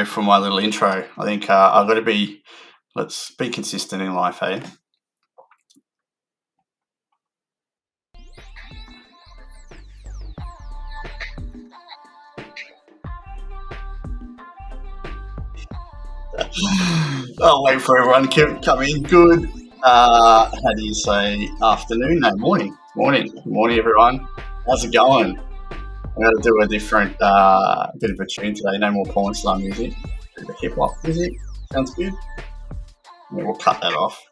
go for my little intro. I think I've got to be, let's be consistent in life, eh? I'll wait for everyone to come in. Good. How do you say afternoon? No, morning. Morning, everyone. How's it going? I'm going to do a different bit of a tune today. No more porn star music. Bit of hip hop music. Sounds good. Yeah, we'll cut that off.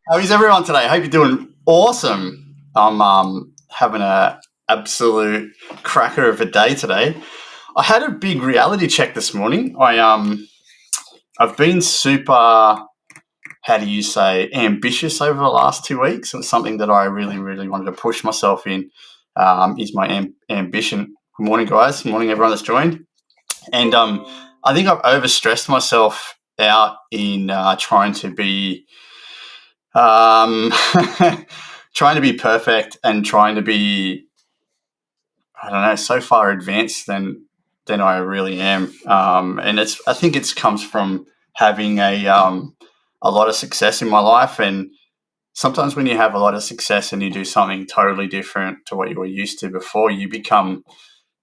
How is everyone today? Hope you're doing awesome. I'm having a absolute cracker of a day today. I had a big reality check this morning. I've been super, how do you say, ambitious over the last 2 weeks. It was something that I really, really wanted to push myself in. Is my ambition. Good morning, guys. Good morning, everyone that's joined. And I think I've overstressed myself out in trying to be trying to be perfect and trying to be, I don't know, so far advanced than I really am. And I think it comes from having a lot of success in my life. And sometimes when you have a lot of success and you do something totally different to what you were used to before, you become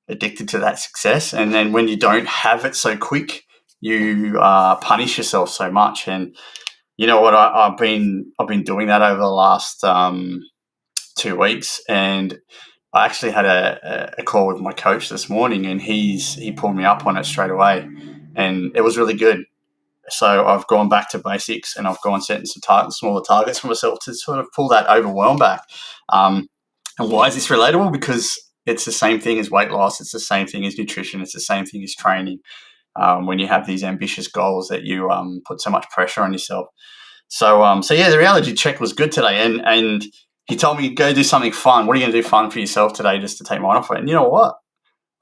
addicted to that success. And then when you don't have it so quick, you punish yourself so much. And you know what? I've been doing that over the last 2 weeks, and I actually had a call with my coach this morning, and he pulled me up on it straight away, and it was really good. So I've gone back to basics, and I've gone setting some smaller targets for myself to sort of pull that overwhelm back. And why is this relatable? Because it's the same thing as weight loss. It's the same thing as nutrition. It's the same thing as training. When you have these ambitious goals that you put so much pressure on yourself. So yeah, the reality check was good today, and he told me go do something fun. What are you going to do fun for yourself today, just to take mine off it? And you know what?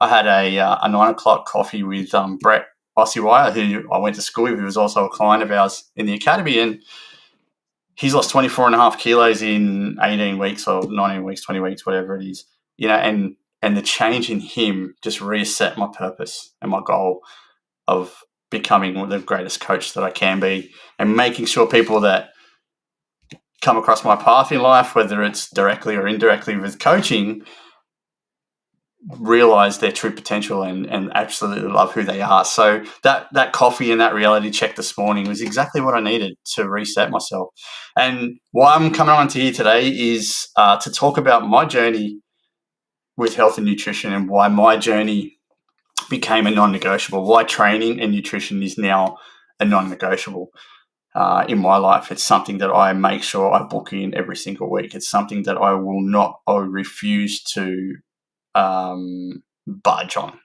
I had a 9 o'clock coffee with Brett Ossiwire, who I went to school with, who was also a client of ours in the academy, and he's lost 24 and a half kilos in 18 weeks or 19 weeks, 20 weeks, whatever it is. And the change in him just reset my purpose and my goal of becoming the greatest coach that I can be, and making sure people that come across my path in life, whether it's directly or indirectly with coaching, realize their true potential and absolutely love who they are. So that coffee and that reality check this morning was exactly what I needed to reset myself. And why I'm coming on to here today is to talk about my journey with health and nutrition, and why my journey became a non-negotiable, why training and nutrition is now a non-negotiable in my life. It's something that I make sure I book in every single week. It's something that I refuse to budge on.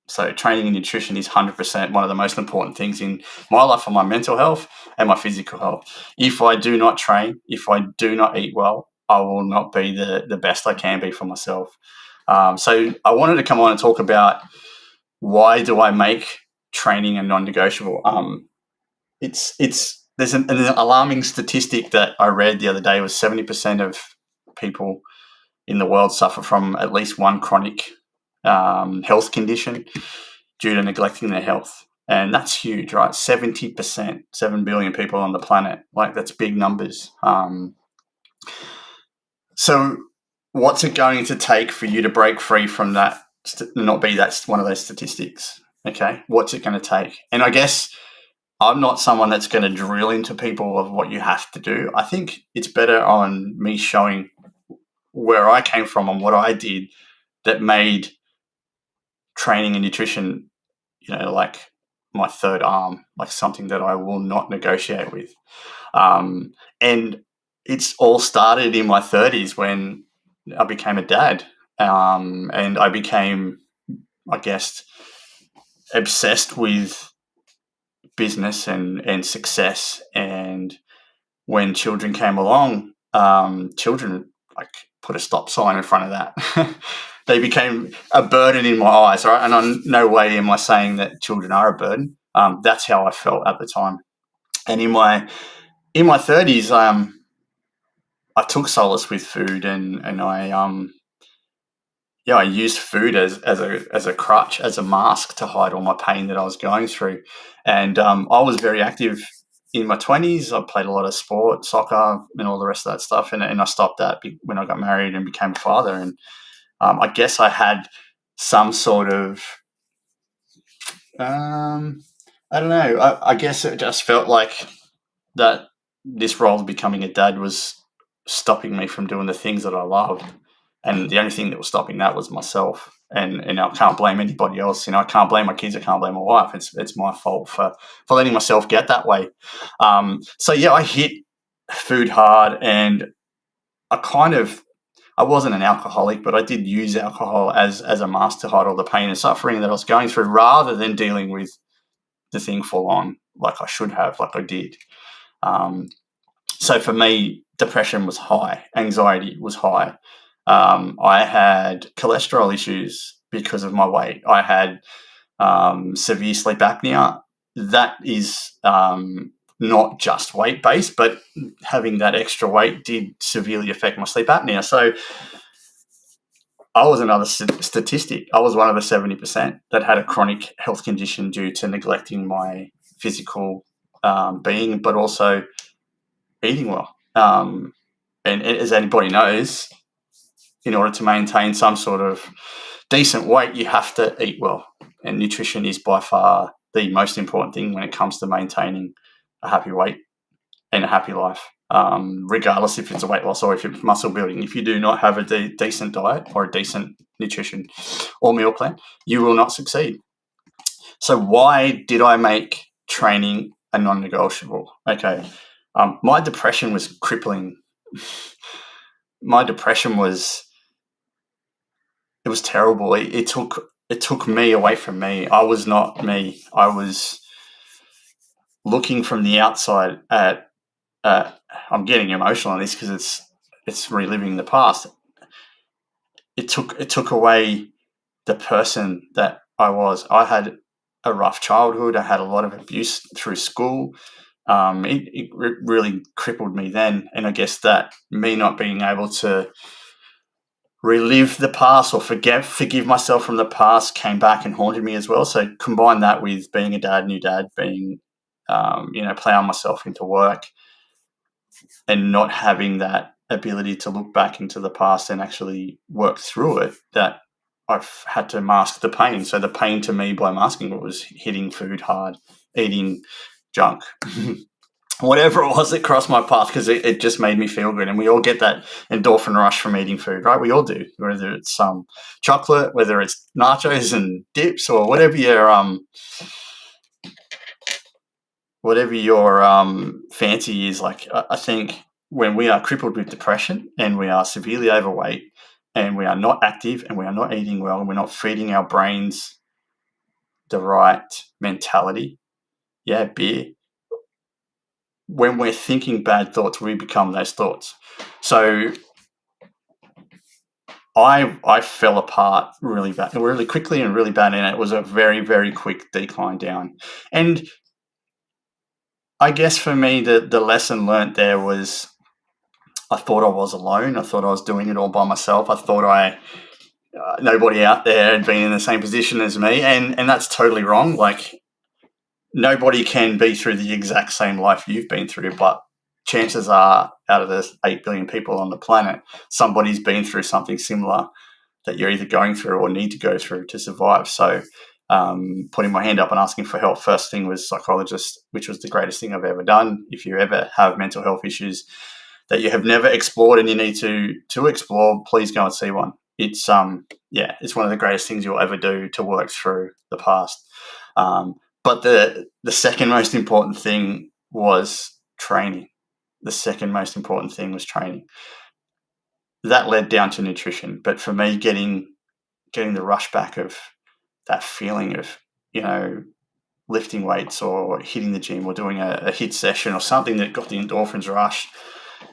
So training and nutrition is 100% one of the most important things in my life for my mental health and my physical health. If I do not train, if I do not eat well, I will not be the best I can be for myself. So I wanted to come on and talk about, why do I make training a non-negotiable? There's an alarming statistic that I read the other day. Was 70% of people in the world suffer from at least one chronic health condition due to neglecting their health. And that's huge, right? 70%, 7 billion people on the planet. Like, that's big numbers. So what's it going to take for you to break free from that, not be that one of those statistics? Okay, what's it going to take? And I guess I'm not someone that's going to drill into people of what you have to do. I think it's better on me showing where I came from and what I did that made training and nutrition, like my third arm, like something that I will not negotiate with. And it's all started in my 30s when I became a dad, and I became, I guess, obsessed with business and success. And when children came along, children like put a stop sign in front of that. They became a burden in my eyes, right? And in no way am I saying that children are a burden. That's how I felt at the time. And in my 30s, I took solace with food, and I I used food as a crutch, as a mask to hide all my pain that I was going through. And I was very active in my 20s. I played a lot of sport, soccer, and all the rest of that stuff. And I stopped that when I got married and became a father. And I guess I had some sort of, I don't know, I guess it just felt like that this role of becoming a dad was stopping me from doing the things that I loved. And the only thing that was stopping that was myself. And I can't blame anybody else. I can't blame my kids. I can't blame my wife. It's my fault for letting myself get that way. So yeah, I hit food hard, and I wasn't an alcoholic, but I did use alcohol as a mask to hide all the pain and suffering that I was going through, rather than dealing with the thing full on like I should have, like I did. Um, so for me, depression was high, anxiety was high. I had cholesterol issues because of my weight. I had severe sleep apnea. That is not just weight based, but having that extra weight did severely affect my sleep apnea. So I was another statistic. I was one of the 70% that had a chronic health condition due to neglecting my physical being, but also eating well. And as anybody knows, in order to maintain some sort of decent weight, you have to eat well. And nutrition is by far the most important thing when it comes to maintaining a happy weight and a happy life, regardless if it's a weight loss or if it's muscle building. If you do not have a decent diet or a decent nutrition or meal plan, you will not succeed. So why did I make training a non-negotiable? Okay. My depression was crippling. My depression was terrible. It took me away from me. I was not me. I was looking from the outside at. I'm getting emotional on this because it's reliving the past. It took away the person that I was. I had a rough childhood. I had a lot of abuse through school. It really crippled me then, and I guess that me not being able to relive the past or forgive myself from the past came back and haunted me as well. So combine that with being a dad, new dad, being plowing myself into work, and not having that ability to look back into the past and actually work through it, that I've had to mask the pain. So the pain to me by masking it was hitting food hard, eating junk, whatever it was that crossed my path, because it just made me feel good. And we all get that endorphin rush from eating food, right? We all do, whether it's chocolate, whether it's nachos and dips, or whatever your fancy is. Like, I think when we are crippled with depression and we are severely overweight and we are not active and we are not eating well and we're not feeding our brains the right mentality, beer. When we're thinking bad thoughts, we become those thoughts. So I fell apart really quickly and really bad, and it was a very, very quick decline down. And I guess for me, the lesson learnt there was, I thought I was alone. I thought I was doing it all by myself. I thought nobody out there had been in the same position as me, and that's totally wrong. Like, nobody can be through the exact same life you've been through, but chances are, out of the 8 billion people on the planet, somebody's been through something similar that you're either going through or need to go through to survive. So putting my hand up and asking for help, first thing was psychologist, which was the greatest thing I've ever done. If you ever have mental health issues that you have never explored and you need to explore, please go and see one. It's it's one of the greatest things you'll ever do to work through the past. But the second most important thing was training. The second most important thing was training. That led down to nutrition. But for me, getting the rush back of that feeling of, lifting weights or hitting the gym or doing a HIIT session or something that got the endorphins rush,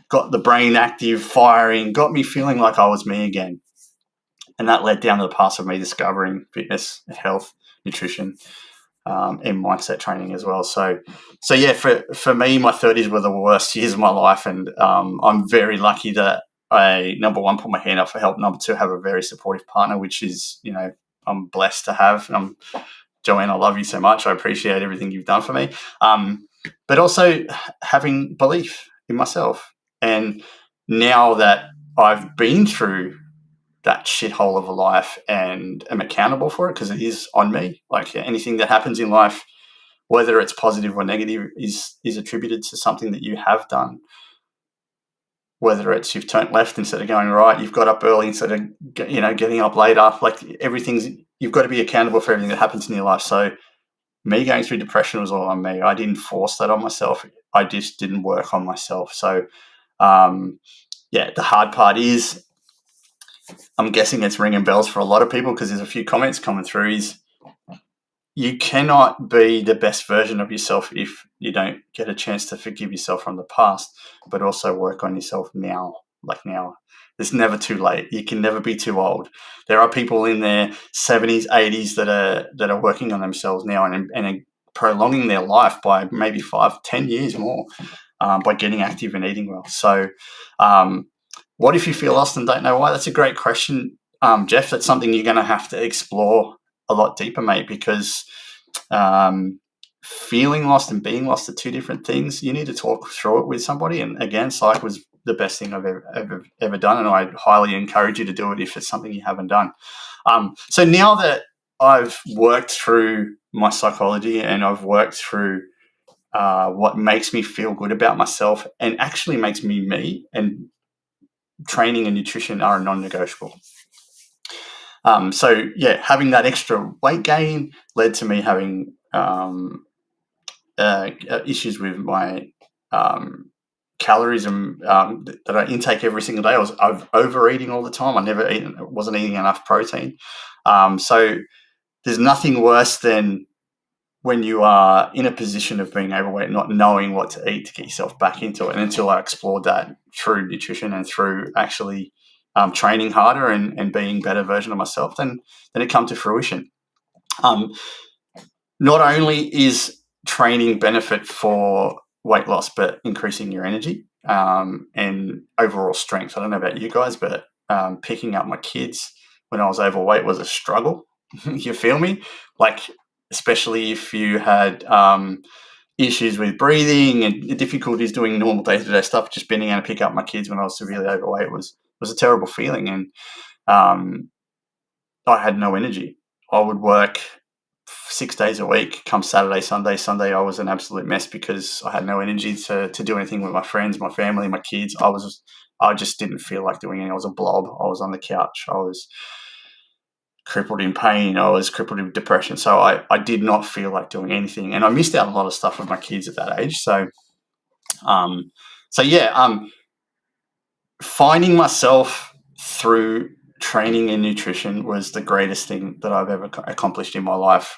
got the brain active, firing, got me feeling like I was me again. And that led down to the path of me discovering fitness and health, nutrition, and mindset training as well. So yeah, for me, my 30s were the worst years of my life, and I'm very lucky that I, number one, put my hand up for help. Number two, have a very supportive partner, which is, I'm blessed to have. Joanne, I love you so much. I appreciate everything you've done for me. But also having belief in myself. And now that I've been through that shithole of a life and am accountable for it, because it is on me. Like anything that happens in life, whether it's positive or negative, is attributed to something that you have done. Whether it's you've turned left instead of going right, you've got up early instead of getting up later. Like you've got to be accountable for everything that happens in your life. So me going through depression was all on me. I didn't force that on myself. I just didn't work on myself. So the hard part is, I'm guessing it's ringing bells for a lot of people because there's a few comments coming through, is you cannot be the best version of yourself if you don't get a chance to forgive yourself from the past, but also work on yourself now. Like now, it's never too late. You can never be too old. There are people in their 70s, 80s that are working on themselves now and are prolonging their life by maybe 5-10 years more by getting active and eating well. So what if you feel lost and don't know why? That's a great question, Jeff. That's something you're going to have to explore a lot deeper, mate, because feeling lost and being lost are two different things. You need to talk through it with somebody. And again, psych was the best thing I've ever done, and I highly encourage you to do it if it's something you haven't done. So now that I've worked through my psychology and I've worked through what makes me feel good about myself and actually makes me, and training and nutrition are non-negotiable. Having that extra weight gain led to me having issues with my calories and that I intake every single day. I was overeating all the time. Wasn't eating enough protein. So there's nothing worse than when you are in a position of being overweight, not knowing what to eat to get yourself back into it. And until I explored that through nutrition and through actually training harder and being a better version of myself, then it come to fruition. Not only is training benefit for weight loss, but increasing your energy and overall strength. I don't know about you guys, but picking up my kids when I was overweight was a struggle. You feel me? Like, especially if you had issues with breathing and difficulties doing normal day-to-day stuff, just bending down to pick up my kids when I was severely overweight was a terrible feeling. And I had no energy. I would work 6 days a week. Come Saturday, Sunday, I was an absolute mess because I had no energy to do anything with my friends, my family, my kids. I just didn't feel like doing anything. I was a blob. I was on the couch. I was crippled in pain. I was crippled in depression. So I did not feel like doing anything. And I missed out on a lot of stuff with my kids at that age. So, finding myself through training and nutrition was the greatest thing that I've ever accomplished in my life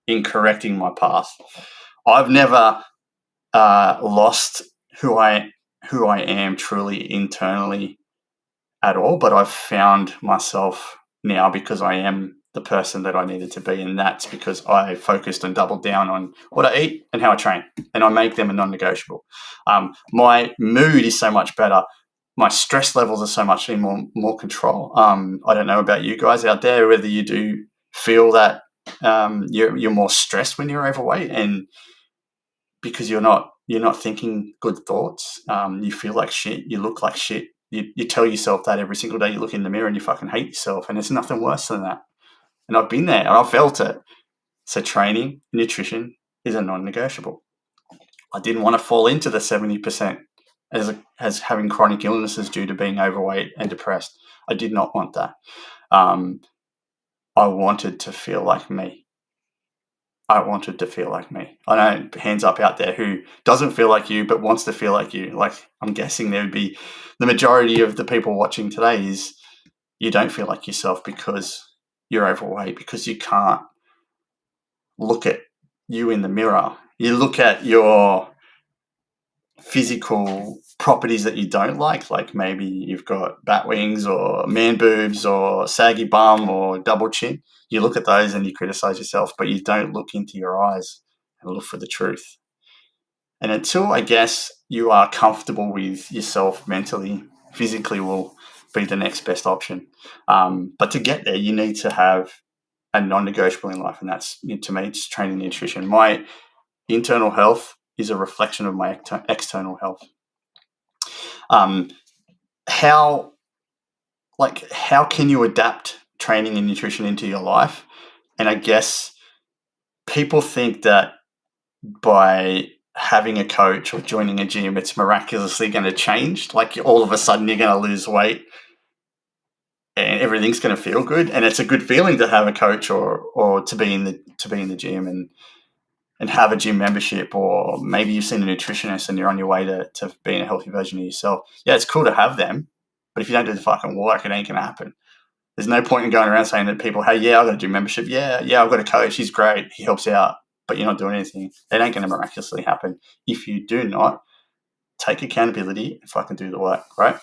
in correcting my path. I've never lost who I am truly internally at all, but I've found myself now because I am the person that I needed to be, and that's because I focused and doubled down on what I eat and how I train, and I make them a non-negotiable. My mood is so much better. My stress levels are so much in more control. I don't know about you guys out there, whether you do feel that you're more stressed when you're overweight, and because you're not thinking good thoughts. You feel like shit. You look like shit. You tell yourself that every single day you look in the mirror and you fucking hate yourself, and there's nothing worse than that. And I've been there and I've felt it. So training, nutrition is a non-negotiable. I didn't want to fall into the 70% as having chronic illnesses due to being overweight and depressed. I did not want that. I wanted to feel like me. I know, hands up out there who doesn't feel like you but wants to feel like you. Like, I'm guessing there would be the majority of the people watching today is you don't feel like yourself because you're overweight, because you can't look at you in the mirror. You look at your physical properties that you don't like maybe you've got bat wings or man boobs or saggy bum or double chin. You look at those and you criticize yourself, but you don't look into your eyes and look for the truth. And until, I guess, you are comfortable with yourself mentally, physically will be the next best option. But to get there, you need to have a non-negotiable in life, and that's, to me, it's training nutrition. My internal health is a reflection of my external health. How can you adapt training and nutrition into your life? And I guess people think that by having a coach or joining a gym, it's miraculously going to change. Like, all of a sudden you're going to lose weight and everything's going to feel good. And it's a good feeling to have a coach or to be in the gym and have a gym membership, or maybe you've seen a nutritionist and you're on your way to being a healthy version of yourself. Yeah, it's cool to have them, but if you don't do the fucking work, it ain't going to happen. There's no point in going around saying that people, hey, yeah, I've got a gym membership. Yeah, I've got a coach. He's great. He helps out, but you're not doing anything. It ain't going to miraculously happen if you do not take accountability and fucking do the work, right?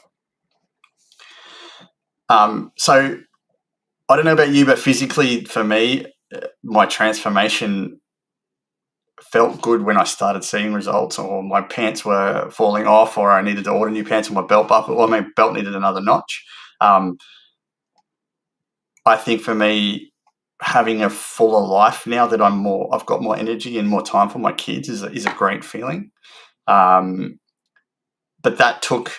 So I don't know about you, but physically for me, my transformation felt good when I started seeing results, or my pants were falling off, or I needed to order new pants, or my belt buckle, or my belt needed another notch. I think for me, having a fuller life now that I've got more energy and more time for my kids is a great feeling. But that took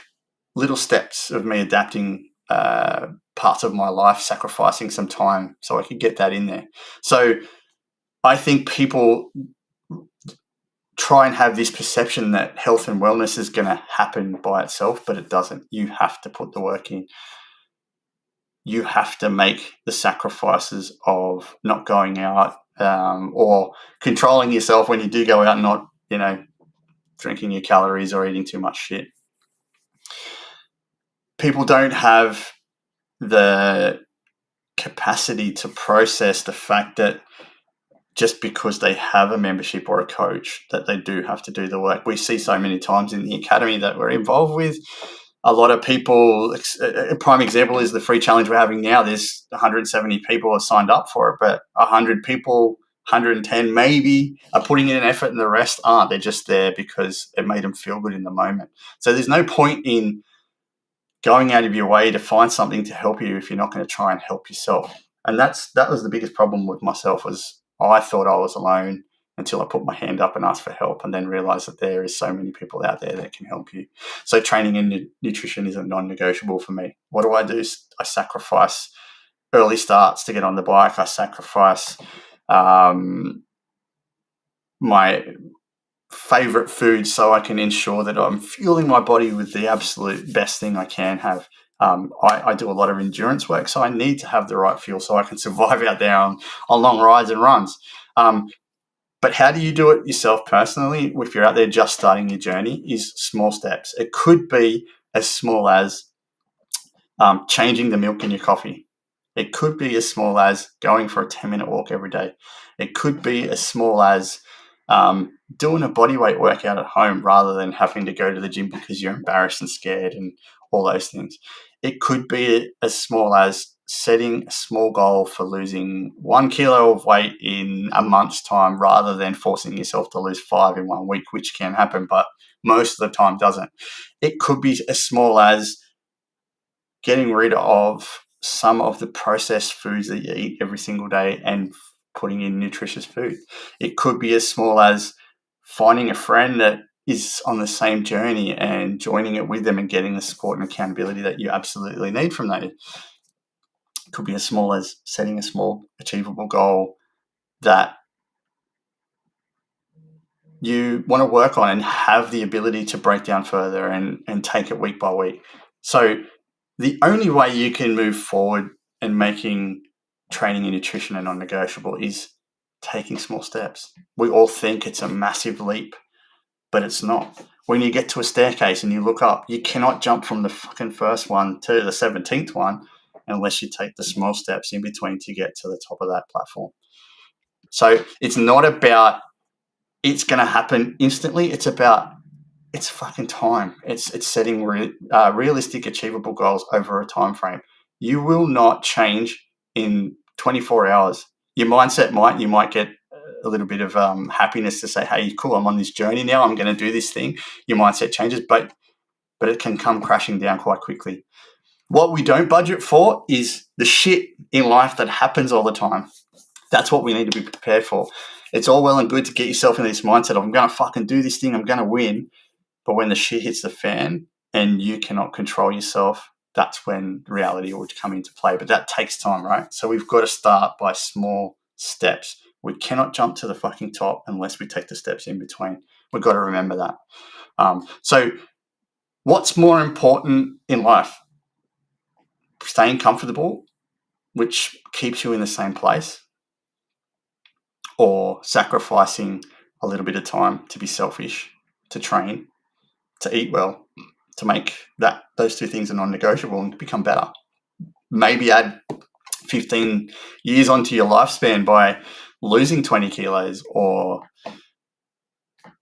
little steps of me adapting parts of my life, sacrificing some time so I could get that in there. So I think people try and have this perception that health and wellness is going to happen by itself, but it doesn't. You have to put the work in. You have to make the sacrifices of not going out or controlling yourself when you do go out, and not, drinking your calories or eating too much shit. People don't have the capacity to process the fact that just because they have a membership or a coach, that they do have to do the work. We see so many times in the academy that we're involved with, a lot of people, a prime example is the free challenge we're having now. There's 170 people have signed up for it, but 100 people, 110 maybe, are putting in an effort, and the rest aren't. They're just there because it made them feel good in the moment. So there's no point in going out of your way to find something to help you if you're not going to try and help yourself. And that was the biggest problem with myself, was I thought I was alone until I put my hand up and asked for help, and then realized that there is so many people out there that can help you. So training and nutrition is a non-negotiable for me. What do? I sacrifice early starts to get on the bike. I sacrifice my favorite food so I can ensure that I'm fueling my body with the absolute best thing I can have. I do a lot of endurance work, so I need to have the right fuel so I can survive out there on long rides and runs. But how do you do it yourself personally if you're out there just starting your journey? Is small steps. It could be as small as changing the milk in your coffee. It could be as small as going for a 10-minute walk every day. It could be as small as doing a bodyweight workout at home rather than having to go to the gym because you're embarrassed and scared and all those things. It could be as small as setting a small goal for losing 1 kilo of weight in a month's time rather than forcing yourself to lose 5 in 1 week, which can happen, but most of the time doesn't. It could be as small as getting rid of some of the processed foods that you eat every single day and putting in nutritious food. It could be as small as finding a friend that is on the same journey and joining it with them and getting the support and accountability that you absolutely need from that. It could be as small as setting a small achievable goal that you want to work on and have the ability to break down further and take it week by week. So the only way you can move forward and making training and nutrition a non-negotiable is taking small steps. We all think it's a massive leap, but it's not. When you get to a staircase and you look up, you cannot jump from the fucking first one to the 17th one unless you take the small steps in between to get to the top of that platform. So it's not about it's going to happen instantly. It's about it's fucking time. It's setting realistic, achievable goals over a time frame. You will not change in 24 hours. Your mindset you might get a little bit of happiness to say, hey, cool, I'm on this journey now. I'm going to do this thing. Your mindset changes, but but it can come crashing down quite quickly. What we don't budget for is the shit in life that happens all the time. That's what we need to be prepared for. It's all well and good to get yourself in this mindset of, I'm going to fucking do this thing, I'm going to win. But when the shit hits the fan and you cannot control yourself, that's when reality will come into play. But that takes time, right? So we've got to start by small steps. We cannot jump to the fucking top unless we take the steps in between. We've got to remember that. So what's more important in life? Staying comfortable, which keeps you in the same place, or sacrificing a little bit of time to be selfish, to train, to eat well, to make those two things are non-negotiable and to become better. Maybe add 15 years onto your lifespan by losing 20 kilos, or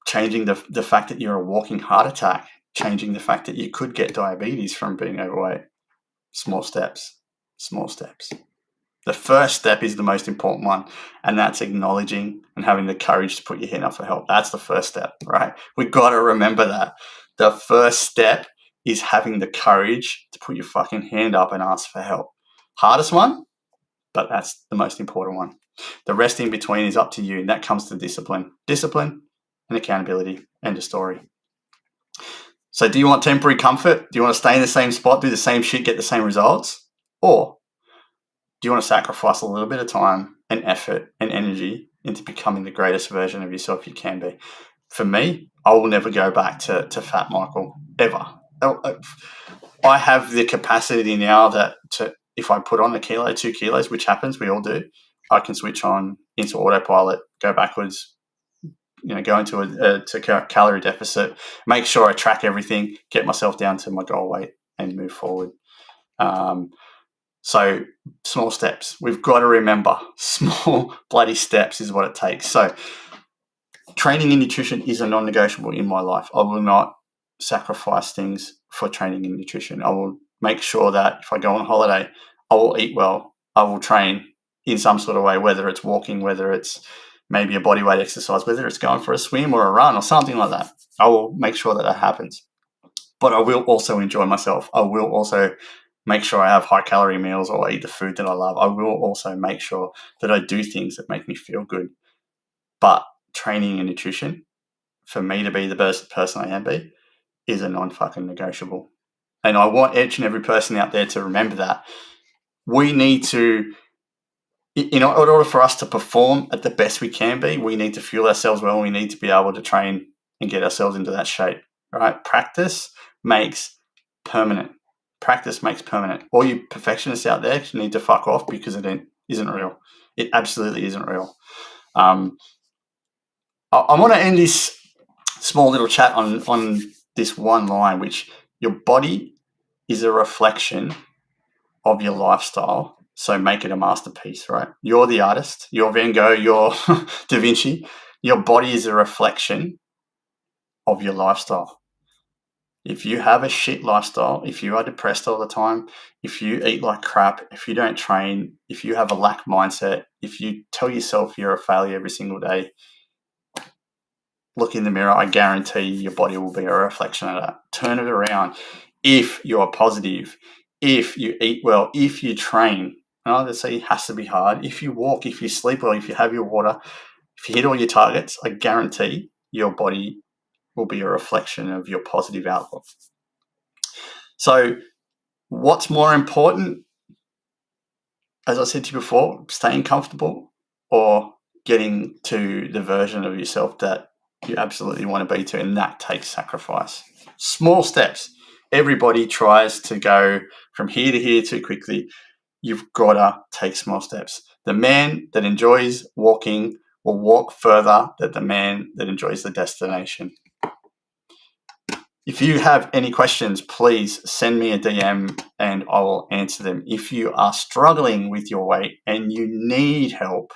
changing the fact that you're a walking heart attack, changing the fact that you could get diabetes from being overweight. Small steps. The first step is the most important one, and that's acknowledging and having the courage to put your hand up for help. That's the first step, right? We've got to remember that. The first step is having the courage to put your fucking hand up and ask for help. Hardest one, but that's the most important one. The rest in between is up to you, and that comes to discipline. Discipline and accountability. End of story. So do you want temporary comfort? Do you want to stay in the same spot, do the same shit, get the same results? Or do you want to sacrifice a little bit of time and effort and energy into becoming the greatest version of yourself you can be? For me, I will never go back to Fat Michael, ever. I have the capacity now that if I put on a kilo, 2 kilos, which happens, we all do, I can switch on into autopilot, go backwards, go into a calorie deficit, make sure I track everything, get myself down to my goal weight and move forward. So small steps. We've got to remember, small bloody steps is what it takes. So training and nutrition is a non-negotiable in my life. I will not sacrifice things for training and nutrition. I will make sure that if I go on holiday, I will eat well. I will train in some sort of way, whether it's walking, whether it's maybe a bodyweight exercise, whether it's going for a swim or a run or something like that. I will make sure that happens. But I will also enjoy myself. I will also make sure I have high-calorie meals or eat the food that I love. I will also make sure that I do things that make me feel good. But training and nutrition, for me to be the best person I can be, is a non-fucking negotiable. And I want each and every person out there to remember that. We need to, in order for us to perform at the best we can be, we need to fuel ourselves well. We need to be able to train and get ourselves into that shape, right? Practice makes permanent. All you perfectionists out there need to fuck off, because it isn't real. It absolutely isn't real. I want to end this small little chat on this one line, which your body is a reflection of your lifestyle. So make it a masterpiece, right? You're the artist. You're Van Gogh. You're Da Vinci. Your body is a reflection of your lifestyle. If you have a shit lifestyle, if you are depressed all the time, if you eat like crap, if you don't train, if you have a lack mindset, if you tell yourself you're a failure every single day, look in the mirror. I guarantee your body will be a reflection of that. Turn it around. If you're positive, if you eat well, if you train, obviously it has to be hard. If you walk, if you sleep well, if you have your water, if you hit all your targets, I guarantee your body will be a reflection of your positive outlook. So what's more important? As I said to you before, staying comfortable or getting to the version of yourself that you absolutely want to be to, and that takes sacrifice. Small steps. Everybody tries to go from here to here too quickly. You've got to take small steps. The man that enjoys walking will walk further than the man that enjoys the destination. If you have any questions, please send me a DM and I will answer them. If you are struggling with your weight and you need help,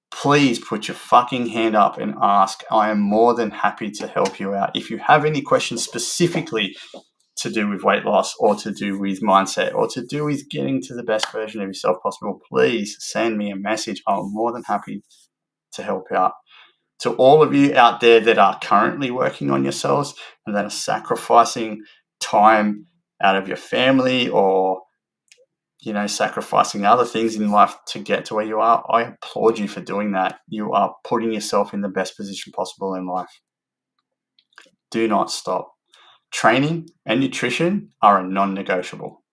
please put your fucking hand up and ask. I am more than happy to help you out. If you have any questions specifically to do with weight loss or to do with mindset or to do with getting to the best version of yourself possible, please send me a message. I'm more than happy to help out. To all of you out there that are currently working on yourselves and that are sacrificing time out of your family or, sacrificing other things in life to get to where you are, I applaud you for doing that. You are putting yourself in the best position possible in life. Do not stop. Training and nutrition are a non-negotiable.